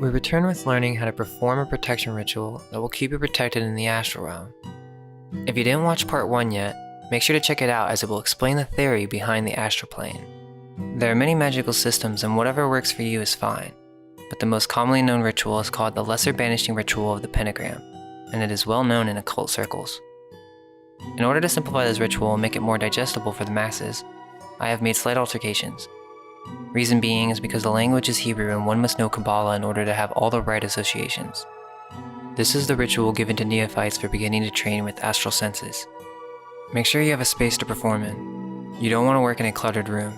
We return with learning how to perform a protection ritual that will keep you protected in the astral realm. If you didn't watch part 1 yet, make sure to check it out as it will explain the theory behind the astral plane. There are many magical systems and whatever works for you is fine, but the most commonly known ritual is called the Lesser Banishing Ritual of the Pentagram, and it is well known in occult circles. In order to simplify this ritual and make it more digestible for the masses, I have made slight alterations. Reason being is because the language is Hebrew and one must know Kabbalah in order to have all the right associations. This is the ritual given to neophytes for beginning to train with astral senses. Make sure you have a space to perform in. You don't want to work in a cluttered room.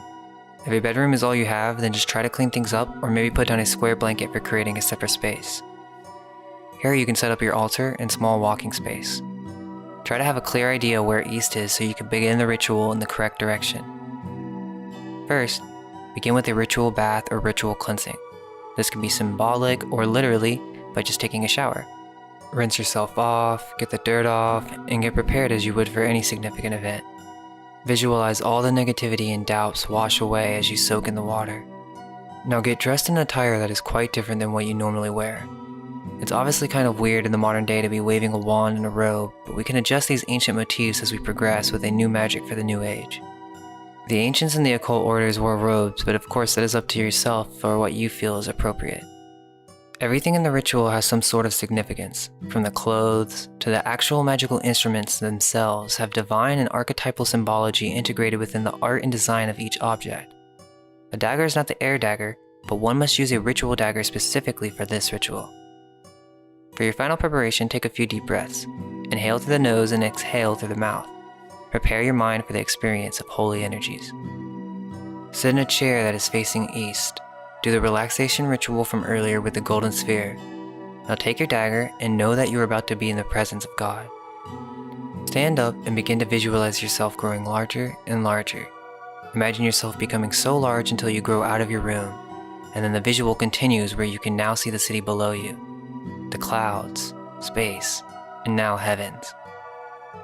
If a bedroom is all you have, then just try to clean things up or maybe put down a square blanket for creating a separate space. Here you can set up your altar and small walking space. Try to have a clear idea where east is so you can begin the ritual in the correct direction. First, begin with a ritual bath or ritual cleansing. This can be symbolic or literally by just taking a shower. Rinse yourself off, get the dirt off, and get prepared as you would for any significant event. Visualize all the negativity and doubts wash away as you soak in the water. Now get dressed in attire that is quite different than what you normally wear. It's obviously kind of weird in the modern day to be waving a wand and a robe, but we can adjust these ancient motifs as we progress with a new magic for the new age. The ancients and the occult orders wore robes, but of course that is up to yourself for what you feel is appropriate. Everything in the ritual has some sort of significance, from the clothes to the actual magical instruments themselves have divine and archetypal symbology integrated within the art and design of each object. A dagger is not the air dagger, but one must use a ritual dagger specifically for this ritual. For your final preparation, take a few deep breaths. Inhale through the nose and exhale through the mouth. Prepare your mind for the experience of holy energies. Sit in a chair that is facing east. Do the relaxation ritual from earlier with the golden sphere. Now take your dagger and know that you are about to be in the presence of God. Stand up and begin to visualize yourself growing larger and larger. Imagine yourself becoming so large until you grow out of your room, and then the visual continues where you can now see the city below you, the clouds, space, and now heavens.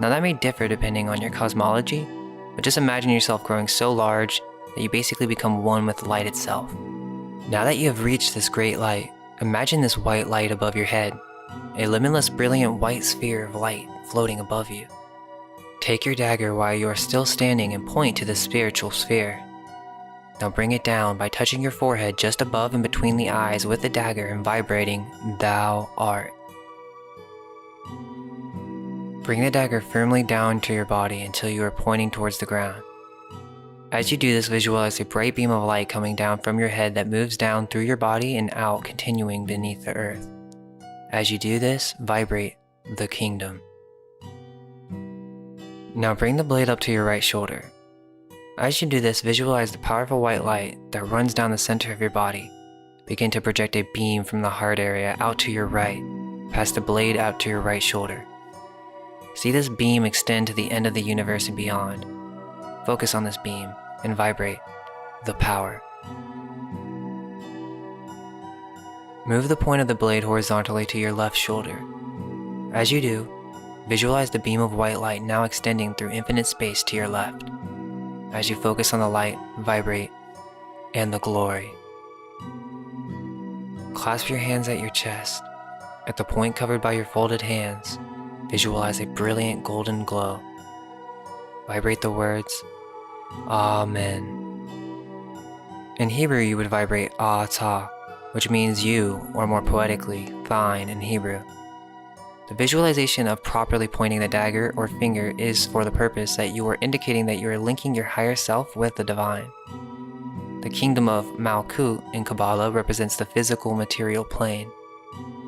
Now that may differ depending on your cosmology, but just imagine yourself growing so large that you basically become one with light itself. Now that you have reached this great light, imagine this white light above your head, a limitless brilliant white sphere of light floating above you. Take your dagger while you are still standing and point to the spiritual sphere. Now bring it down by touching your forehead just above and between the eyes with the dagger and vibrating, "Thou art." Bring the dagger firmly down to your body until you are pointing towards the ground. As you do this, visualize a bright beam of light coming down from your head that moves down through your body and out, continuing beneath the earth. As you do this, vibrate the kingdom. Now bring the blade up to your right shoulder. As you do this, visualize the powerful white light that runs down the center of your body. Begin to project a beam from the heart area out to your right, past the blade out to your right shoulder. See this beam extend to the end of the universe and beyond. Focus on this beam and vibrate the power. Move the point of the blade horizontally to your left shoulder. As you do, visualize the beam of white light now extending through infinite space to your left. As you focus on the light, vibrate, and the glory. Clasp your hands at your chest. At the point covered by your folded hands, visualize a brilliant golden glow. Vibrate the words, Amen. In Hebrew, you would vibrate Ata, which means you, or more poetically, thine in Hebrew. The visualization of properly pointing the dagger or finger is for the purpose that you are indicating that you are linking your higher self with the divine. The kingdom of Malkut in Kabbalah represents the physical material plane.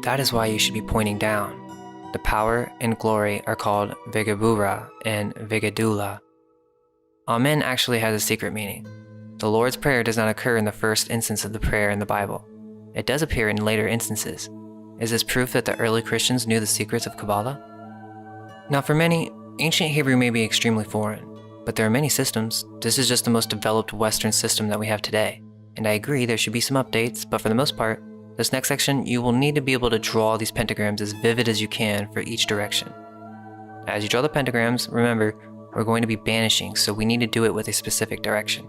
That is why you should be pointing down. The power and glory are called Vigabura and Vigadula. Amen actually has a secret meaning. The Lord's Prayer does not occur in the first instance of the prayer in the Bible. It does appear in later instances. Is this proof that the early Christians knew the secrets of Kabbalah? Now for many, ancient Hebrew may be extremely foreign, but there are many systems. This is just the most developed Western system that we have today. And I agree there should be some updates, but for the most part, this next section you will need to be able to draw these pentagrams as vivid as you can for each direction. As you draw the pentagrams, remember, we're going to be banishing, so we need to do it with a specific direction.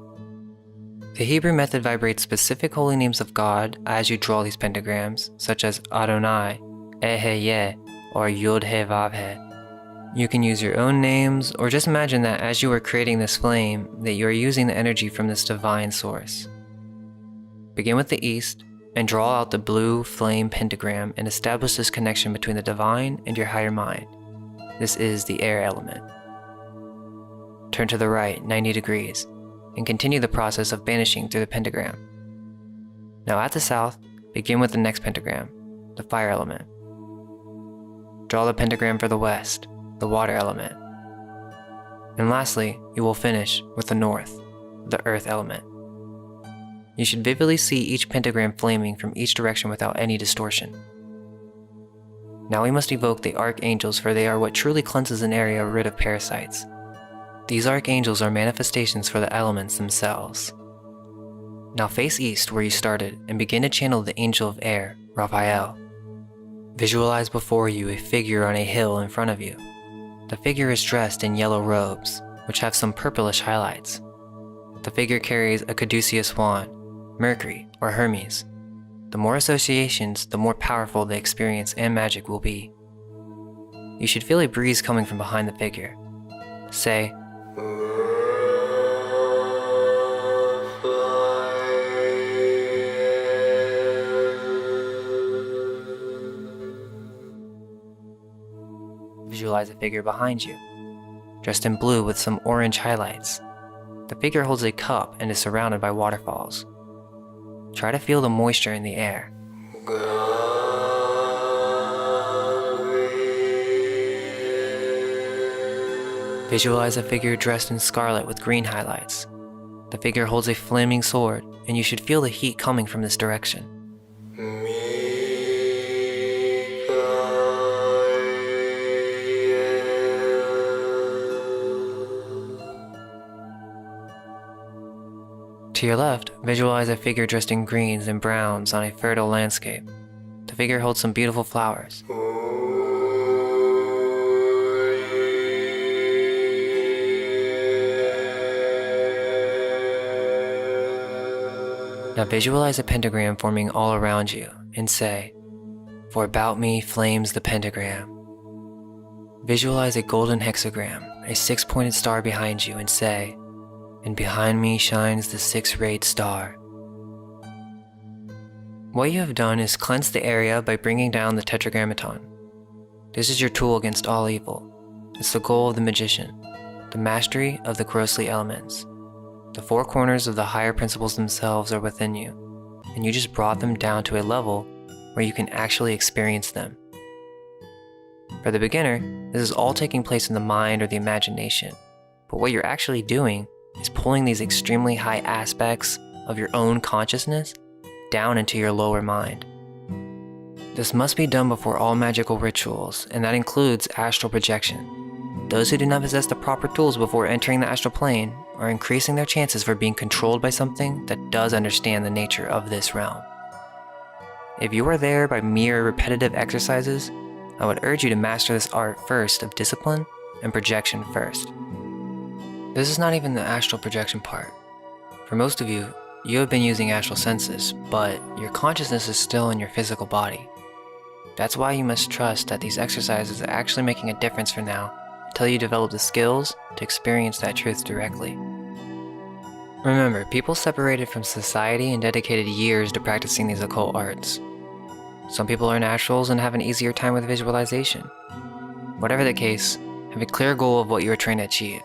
The Hebrew method vibrates specific holy names of God as you draw these pentagrams, such as Adonai, Eheye, or Yod-He-Vav-He. You can use your own names, or just imagine that as you are creating this flame, that you are using the energy from this divine source. Begin with the east, and draw out the blue flame pentagram and establish this connection between the divine and your higher mind. This is the air element. Turn to the right 90 degrees, and continue the process of banishing through the pentagram. Now at the south, begin with the next pentagram, the fire element. Draw the pentagram for the west, the water element. And lastly, you will finish with the north, the earth element. You should vividly see each pentagram flaming from each direction without any distortion. Now we must evoke the archangels, for they are what truly cleanses an area rid of parasites. These archangels are manifestations for the elements themselves. Now face east where you started and begin to channel the angel of air, Raphael. Visualize before you a figure on a hill in front of you. The figure is dressed in yellow robes, which have some purplish highlights. The figure carries a caduceus wand, Mercury, or Hermes. The more associations, the more powerful the experience and magic will be. You should feel a breeze coming from behind the figure. Say, visualize a figure behind you, dressed in blue with some orange highlights. The figure holds a cup and is surrounded by waterfalls. Try to feel the moisture in the air. Visualize a figure dressed in scarlet with green highlights. The figure holds a flaming sword, and you should feel the heat coming from this direction. To your left, visualize a figure dressed in greens and browns on a fertile landscape. The figure holds some beautiful flowers. Now visualize a pentagram forming all around you and say, "For about me flames the pentagram." Visualize a golden hexagram, a six-pointed star behind you, and say, "And behind me shines the six-rayed star." What you have done is cleanse the area by bringing down the tetragrammaton. This is your tool against all evil. It's the goal of the magician, the mastery of the grossly elements. The four corners of the higher principles themselves are within you, and you just brought them down to a level where you can actually experience them. For the beginner, this is all taking place in the mind or the imagination, but what you're actually doing is pulling these extremely high aspects of your own consciousness down into your lower mind. This must be done before all magical rituals, and that includes astral projection. Those who do not possess the proper tools before entering the astral plane are increasing their chances for being controlled by something that does understand the nature of this realm. If you are there by mere repetitive exercises, I would urge you to master this art first of discipline and projection first. This is not even the astral projection part. For most of you, you have been using astral senses, but your consciousness is still in your physical body. That's why you must trust that these exercises are actually making a difference for now, until you develop the skills to experience that truth directly. Remember, people separated from society and dedicated years to practicing these occult arts. Some people are naturals and have an easier time with visualization. Whatever the case, have a clear goal of what you are trying to achieve.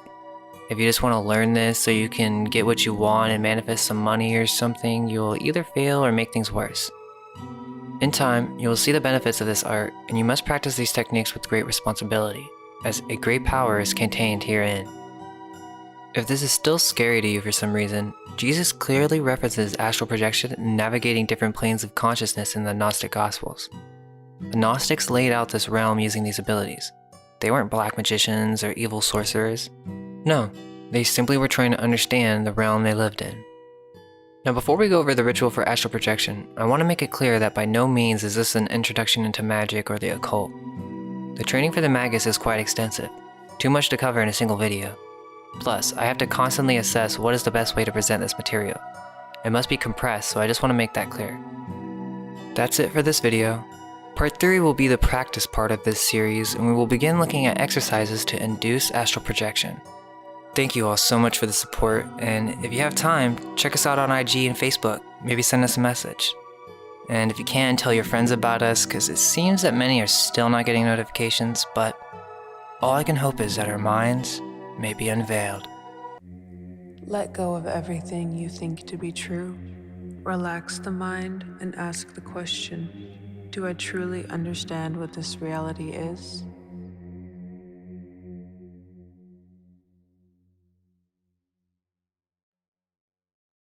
If you just want to learn this so you can get what you want and manifest some money or something, you'll either fail or make things worse. In time, you will see the benefits of this art, and you must practice these techniques with great responsibility, as a great power is contained herein. If this is still scary to you for some reason, Jesus clearly references astral projection and navigating different planes of consciousness in the Gnostic Gospels. The Gnostics laid out this realm using these abilities. They weren't black magicians or evil sorcerers. No, they simply were trying to understand the realm they lived in. Now before we go over the ritual for astral projection, I want to make it clear that by no means is this an introduction into magic or the occult. The training for the Magus is quite extensive, too much to cover in a single video. Plus, I have to constantly assess what is the best way to present this material. It must be compressed, so I just want to make that clear. That's it for this video. Part 3 will be the practice part of this series, and we will begin looking at exercises to induce astral projection. Thank you all so much for the support, and if you have time, check us out on IG and Facebook. Maybe send us a message. And if you can, tell your friends about us, because it seems that many are still not getting notifications, but all I can hope is that our minds may be unveiled. Let go of everything you think to be true. Relax the mind and ask the question, do I truly understand what this reality is?